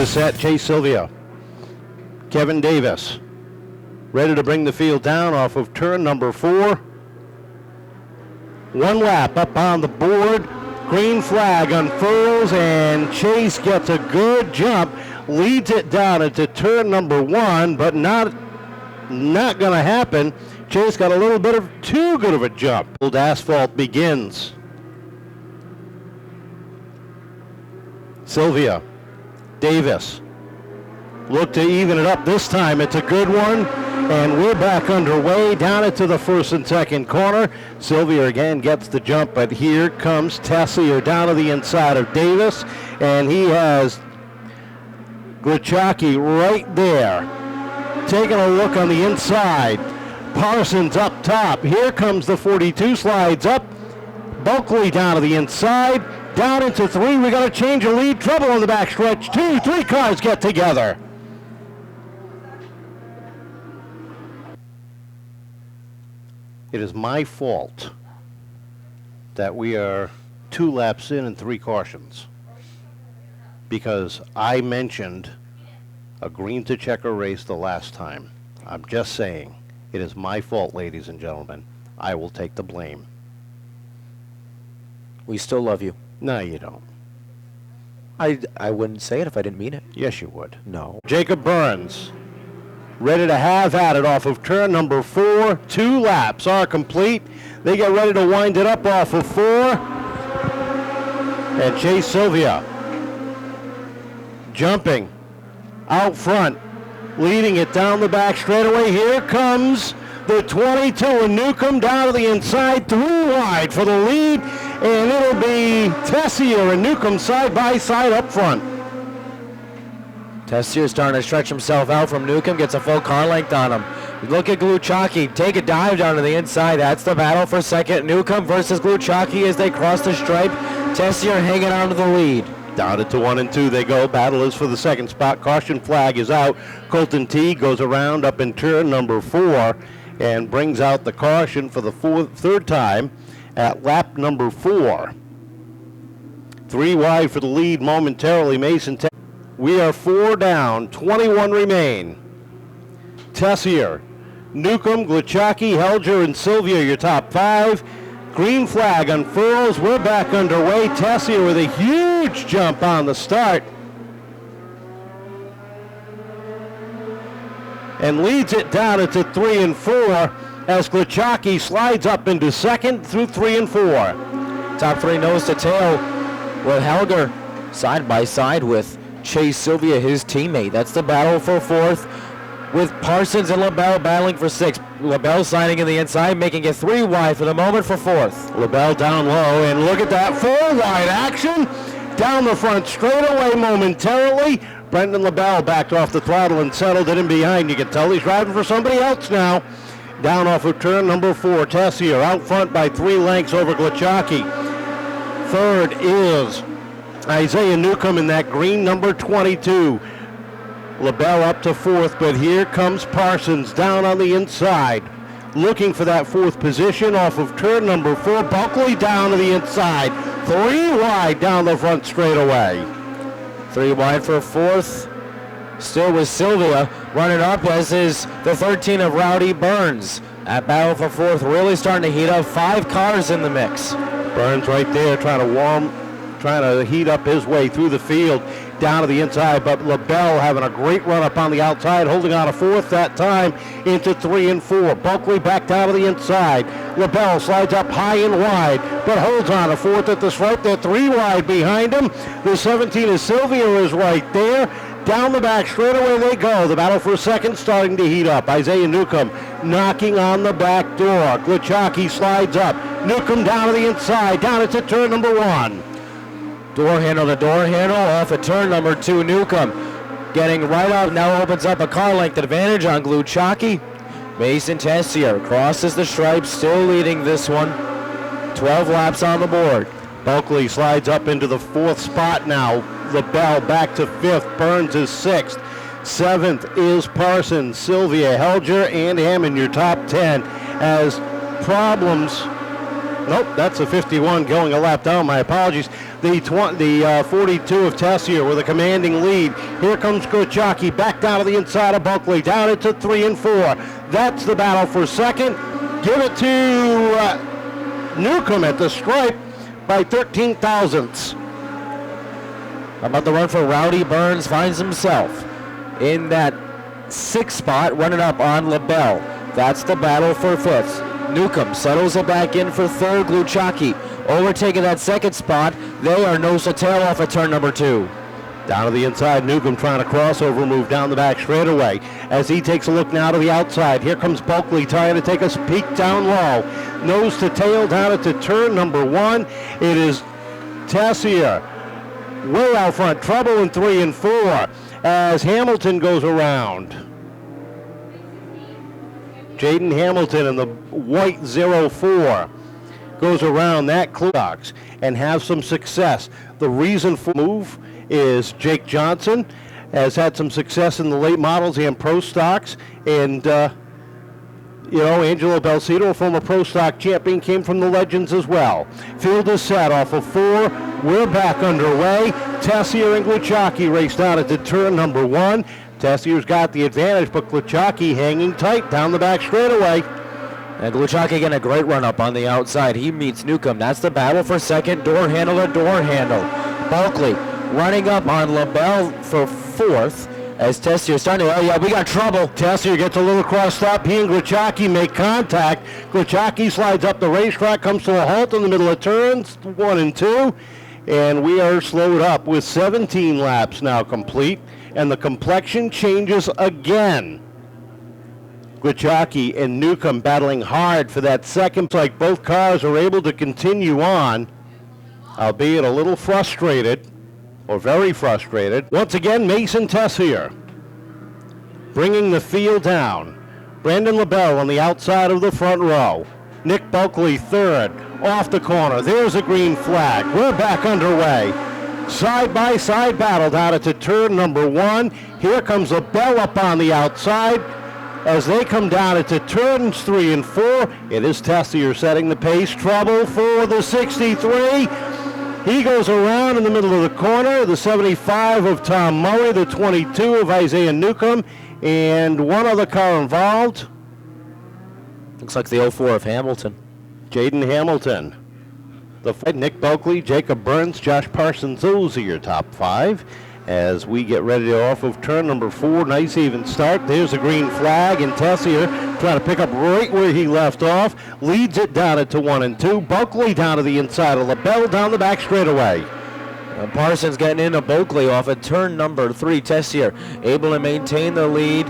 the set, Chase Silvia. Kevin Davis ready to bring the field down off of turn number 4. One lap up on the board. Green flag unfurls, and Chase gets a good jump, leads it down into turn number 1, but not going to happen. Chase got a little bit of too good of a jump. Old asphalt begins. Silvia, Davis, look to even it up this time. It's a good one, and we're back underway down into the first and second corner. Silvia again gets the jump, but here comes Tessier down to the inside of Davis, and he has Glachaki right there. Taking a look on the inside. Parsons up top. Here comes the 42, slides up. Bulkley down to the inside. Down into 3. We got a change of lead. Trouble on the backstretch. 2, 3 cars get together. It is my fault that we are 2 laps in and 3 cautions, because I mentioned a green to checker race the last time. I'm just saying, it is my fault, ladies and gentlemen. I will take the blame. We still love you. No, you don't. I wouldn't say it if I didn't mean it. Yes, you would. No. Jacob Burns, ready to have at it off of turn number 4. 2 laps are complete. They get ready to wind it up off of 4. And Chase Silvia jumping out front, leading it down the back straightaway. Here comes the 22, and Newcomb down to the inside, through wide for the lead, and it'll be Tessier and Newcomb side by side up front. Tessier starting to stretch himself out from Newcomb, gets a full car length on him. Look at Glachaki, take a dive down to the inside. That's the battle for second. Newcomb versus Glachaki as they cross the stripe. Tessier hanging on to the lead. Down to 1 and 2 they go. Battle is for the second spot. Caution flag is out. Colton T goes around up in turn number 4 and brings out the caution for the third time at lap number 4. 3 wide for the lead momentarily. Mason Tessier. We are 4 down, 21 remain. Tessier, Newcomb, Glachaki, Helger, and Silvia, your top 5. Green flag unfurls. We're back underway. Tessier with a huge jump on the start, and leads it down into 3 and 4 as Glachaki slides up into second through 3 and 4. Top 3 nose to tail with Helger side by side with Chase Silvia, his teammate. That's the battle for 4th, with Parsons and LaBelle battling for 6th. LaBelle sliding in the inside, making it 3 wide for the moment for 4th. LaBelle down low, and look at that 4 wide action down the front straightaway momentarily. Brenden LaBelle backed off the throttle and settled it in behind. You can tell he's driving for somebody else now. Down off of turn number 4, Tessier out front by 3 lengths over Glachaki. Third is Isaiah Newcomb in that green number 22. LaBelle up to 4th, but here comes Parsons down on the inside, looking for that 4th position off of turn number 4. Bulkley down to the inside, 3 wide down the front straightaway. 3 wide for 4th. Still with Silvia running up, as is the 13 of Rowdy Burns. That battle for 4th really starting to heat up. 5 cars in the mix. Burns right there trying to heat up his way through the field down to the inside, but LaBelle having a great run up on the outside, holding on a 4th that time into 3 and 4. Bulkley back down to the inside. LaBelle slides up high and wide, but holds on a 4th at the stripe. They're 3 wide behind him. The 17 of Silvia is right there. Down the back straightaway they go. The battle for 2nd starting to heat up. Isaiah Newcomb knocking on the back door. Glachaki slides up. Newcomb down to the inside, down into turn number 1. Door handle to door handle off at turn number 2. Newcomb getting right up, now opens up a car length advantage on Glachaki. Mason Tessier crosses the stripe, still leading this one. 12 laps on the board. Bulkley slides up into the 4th spot now. LaBelle back to 5th. Burns is 6th. 7th is Parsons, Silvia, Helger, and Hammann, your top 10. As problems Nope, that's a 51 going a lap down. My apologies. The 42 of Tessier with a commanding lead. Here comes Gruchocki back down to the inside of Bulkley, down into 3 and 4. That's the battle for second. Give it to Newcomb at the stripe by 13 thousandths. How about the run for Rowdy? Burns finds himself in that 6th spot, running up on LaBelle. That's the battle for 5th. Newcomb settles it back in for 3rd. Gruchocki overtaking that 2nd spot. They are nose to tail off at turn number 2. Down to the inside, Newcomb trying to crossover move down the back straightaway. As he takes a look now to the outside, here comes Bulkley trying to take a peek down low. Nose to tail down into turn number 1. It is Tessier way out front, trouble in 3 and 4 as Hamilton goes around. Jaden Hamilton in the white 04 goes around that box and has some success. The reason for move is Jake Johnson has had some success in the late models and pro stocks, and Angelo Belcito, a former pro stock champion, came from the Legends as well. Field is set off of 4. We're back underway. Tessier and Gruchocki race down into turn number 1. Tessier's got the advantage, but Gruchocki hanging tight down the back straightaway. And Gruchocki getting a great run up on the outside. He meets Newcomb. That's the battle for second. Door handle to door handle. Bulkley running up on LaBelle for 4th. As Tessier starting to, we got trouble. Tessier gets a little crossed up. He and Gruchocki make contact. Gruchocki slides up the racetrack, comes to a halt in the middle of turns 1 and 2. And we are slowed up with 17 laps now complete. And the complexion changes again. Gruchocki and Newcomb battling hard for that second. It's like both cars are able to continue on, albeit a little frustrated, or very frustrated. Once again, Mason Tessier bringing the field down. Brenden LaBelle on the outside of the front row. Nick Bulkley 3rd, off the corner. There's a green flag. We're back underway. Side-by-side battle down into turn number 1. Here comes LaBelle up on the outside. As they come down into turns 3 and 4, it is Tessier setting the pace. Trouble for the 63. He goes around in the middle of the corner. The 75 of Tom Murray, the 22 of Isaiah Newcomb, and one other car involved. Looks like the 04 of Hamilton. Jaden Hamilton. The Nick Bulkley, Jacob Burns, Josh Parsons, those are your top 5. As we get ready to off of turn number 4, nice even start. There's a green flag, and Tessier trying to pick up right where he left off. Leads it down into 1 and 2. Bulkley down to the inside of LaBelle down the back straightaway. And Parsons getting into Bulkley off at turn number 3. Tessier able to maintain the lead.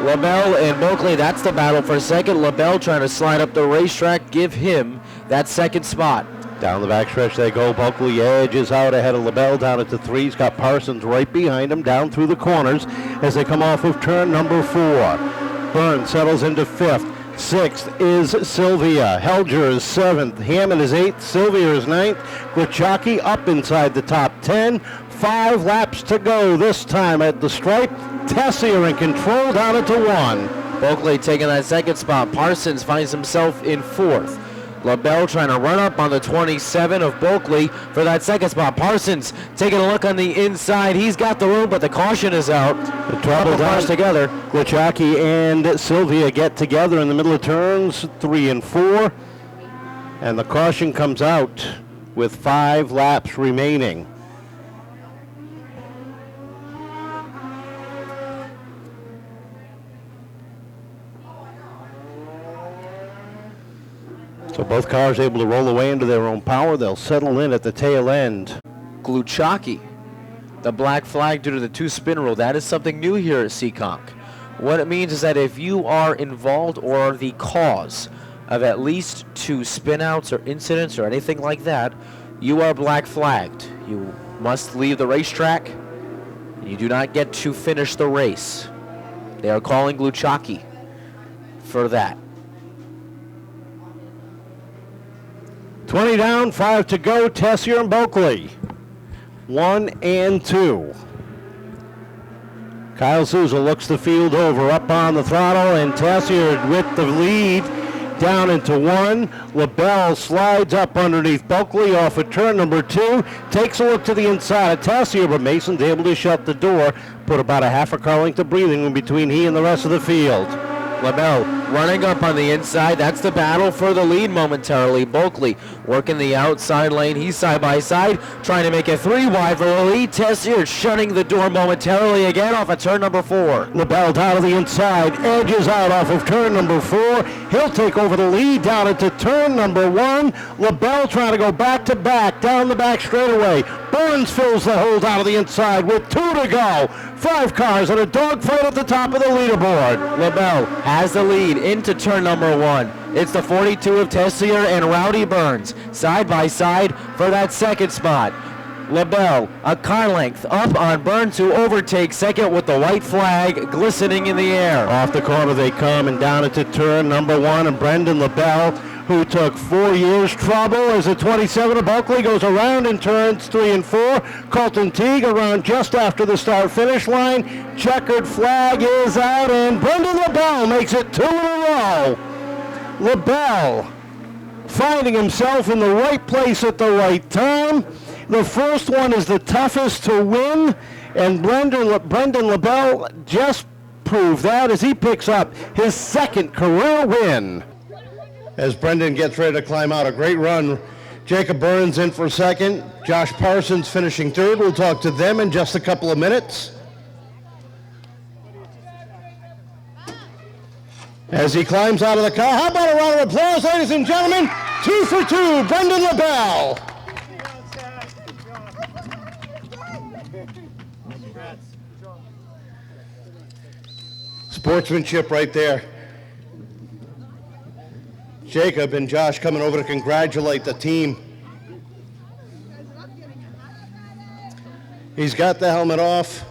LaBelle and Bulkley, that's the battle for second. LaBelle trying to slide up the racetrack, give him that 2nd spot. Down the backstretch they go. Bulkley edges out ahead of LaBelle down at the 3. He's got Parsons right behind him down through the corners as they come off of turn number 4. Burns settles into 5th. 6th is Silvia. Helger is 7th. Hammann is 8th. Silvia is 9th. Gruchocki up inside the top 10. 5 laps to go this time at the stripe. Tessier in control down into 1. Bulkley taking that 2nd spot. Parsons finds himself in 4th. LaBelle trying to run up on the 27 of Bulkley for that 2nd spot. Parsons taking a look on the inside. He's got the room, but the caution is out. The trouble down together. Gruchocki and Silvia get together in the middle of turns 3 and 4. And the caution comes out with 5 laps remaining. So both cars able to roll away into their own power. They'll settle in at the tail end. Gruchocki, the black flag due to the 2 spin rule. That is something new here at Seekonk. What it means is that if you are involved or the cause of at least 2 spinouts or incidents or anything like that, you are black flagged. You must leave the racetrack. You do not get to finish the race. They are calling Gruchocki for that. 20 down, 5 to go. Tessier and Bulkley. 1 and 2. Kyle Souza looks the field over, up on the throttle, and Tessier with the lead down into one. LaBelle slides up underneath Bulkley off of turn number 2. Takes a look to the inside of Tessier, but Mason's able to shut the door. Put about a half a car length of breathing in between he and the rest of the field. LaBelle running up on the inside. That's the battle for the lead momentarily. Bulkley working the outside lane. He's side by side, trying to make it 3 wide for the lead. Tessier shutting the door momentarily again off of turn number 4. LaBelle down to the inside, edges out off of turn number 4. He'll take over the lead down into turn number 1. LaBelle trying to go back to back down the back straightaway. Burns fills the hole down to the inside with 2 to go. 5 cars and a dogfight at the top of the leaderboard. LaBelle has the lead into turn number 1. It's the 42 of Tessier and Rowdy Burns side by side for that second spot. LaBelle a car length up on Burns, who overtakes second with the white flag glistening in the air. Off the corner they come and down into turn number 1, and Brenden LaBelle, who took 4 years trouble as the 27 of Bulkley goes around in turns 3 and 4. Colton Teague around just after the start-finish line. Checkered flag is out, and Brenden LaBelle makes it 2 in a row. LaBelle finding himself in the right place at the right time. The first one is the toughest to win, and Brenden LaBelle just proved that as he picks up his second career win. As Brenden gets ready to climb out, a great run. Jacob Burns in for second. Josh Parsons finishing third. We'll talk to them in just a couple of minutes. As he climbs out of the car, how about a round of applause, ladies and gentlemen? 2 for 2, Brenden LaBelle. Sportsmanship right there. Jacob and Josh coming over to congratulate the team. He's got the helmet off.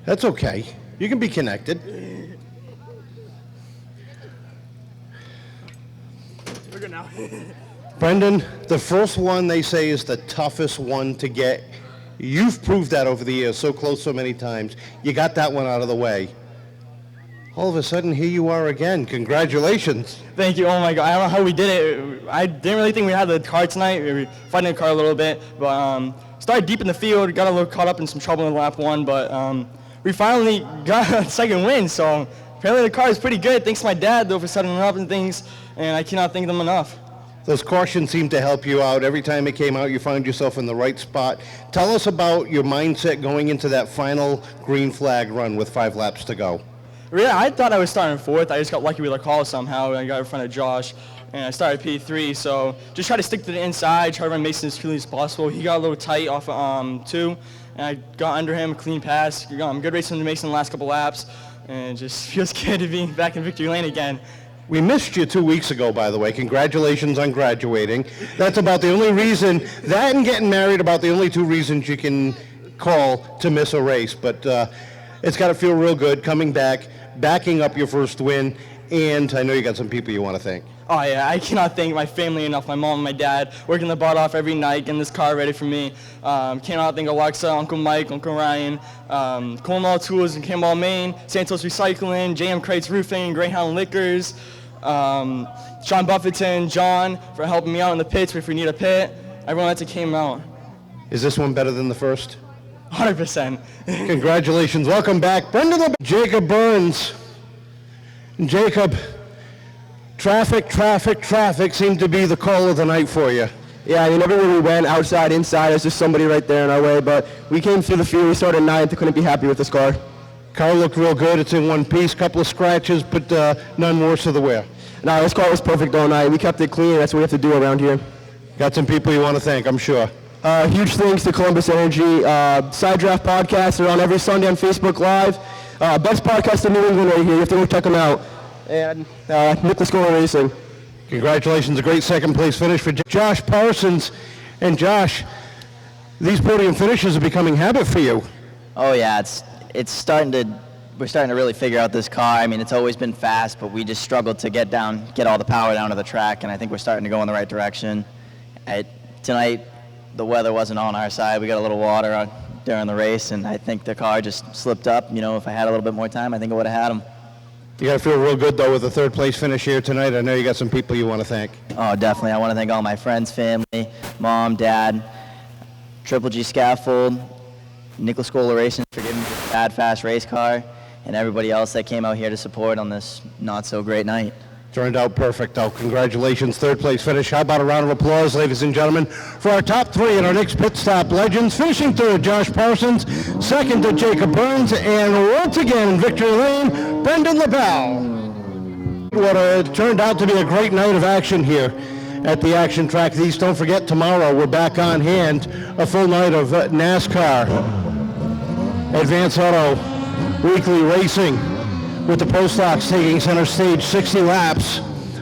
That's okay. You can be connected. We're good now. Brenden, the first one they say is the toughest one to get. You've proved that over the years, so close so many times. You got that one out of the way. All of a sudden, here you are again. Congratulations. Thank you. Oh my God, I don't know how we did it. I didn't really think we had the car tonight. We were fighting the car a little bit, but started deep in the field, got a little caught up in some trouble in lap 1, but we finally got a second win. So apparently the car is pretty good. Thanks to my dad, though, for setting it up and things, and I cannot thank them enough. Those cautions seem to help you out. Every time it came out, you found yourself in the right spot. Tell us about your mindset going into that final green flag run with 5 laps to go. Really, I thought I was starting 4th. I just got lucky with a call somehow, and I got in front of Josh, and I started P3. So just try to stick to the inside, try to run Mason as cleanly as possible. He got a little tight off of 2, and I got under him, clean pass. Good racing to Mason the last couple laps, and it just feels good to be back in victory lane again. We missed you 2 weeks ago, by the way. Congratulations on graduating. That's about the only reason, that and getting married, about the only 2 reasons you can call to miss a race. But it's got to feel real good coming back, backing up your first win, and I know you got some people you want to thank. Oh yeah, I cannot thank my family enough, my mom and my dad, working their butt off every night, getting this car ready for me. Cannot thank Alexa, Uncle Mike, Uncle Ryan, Cornwall Tools in Campbell, Maine, Santos Recycling, JM Crates Roofing, Greyhound Liquors, Sean Buffeton, John for helping me out in the pits if we need a pit. Everyone that came out. Is this one better than the first? 100%. Congratulations. Welcome back. Brenden LaBelle. Jacob Burns. Jacob, traffic seemed to be the call of the night for you. Yeah, I mean, everywhere we went, outside, inside, there's just somebody right there in our way. But we came through the field. We started 9th. I couldn't be happy with this car. Car looked real good. It's in one piece. Couple of scratches, but none worse of the wear. No, this car was perfect all night. We kept it clean. That's what we have to do around here. Got some people you want to thank, I'm sure. Huge thanks to Columbus Energy. Side Draft Podcast. They're on every Sunday on Facebook Live. Best podcast in New England right here. You have to go check them out. And Nicholas Gore Racing. Congratulations. A great second place finish for Josh Parsons. And Josh, these podium finishes are becoming habit for you. Oh yeah, we're starting to really figure out this car. I mean, it's always been fast, but we just struggled to get all the power down to the track, and I think we're starting to go in the right direction. Tonight, the weather wasn't on our side. We got a little water during the race, and I think the car just slipped up. You know, if I had a little bit more time, I think I would have had him. You got to feel real good, though, with the third place finish here tonight. I know you got some people you want to thank. Oh, definitely. I want to thank all my friends, family, mom, dad, Triple G Scaffold, Nickel School Racing for giving me a bad, fast race car, and everybody else that came out here to support on this not-so-great night. Turned out perfect, though. Congratulations, third place finish. How about a round of applause, ladies and gentlemen, for our top three in our next pit stop legends. Finishing third, Josh Parsons. Second to Jacob Burns. And once again, in victory lane, Brenden LaBelle. What turned out to be a great night of action here at the action track east. Don't forget, tomorrow we're back on hand, a full night of NASCAR Advanced Auto Weekly Racing, with the Pro Stocks taking center stage, 60 laps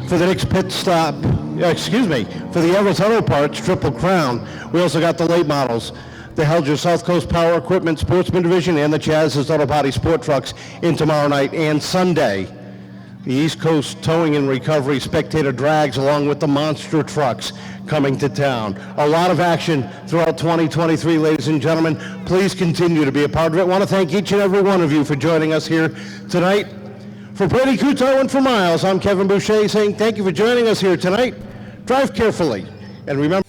for the next pit stop, for the Everest Auto Parts Triple Crown. We also got the late models, the Helger South Coast Power Equipment Sportsman Division, and the Chaz's Auto Body Sport Trucks in tomorrow night and Sunday. The East Coast Towing and Recovery Spectator Drags, along with the monster trucks, coming to town. A lot of action throughout 2023, ladies and gentlemen. Please continue to be a part of it. I want to thank each and every one of you for joining us here tonight. For Brady Couto and for Miles, I'm Kevin Boucher saying thank you for joining us here tonight. Drive carefully, and remember,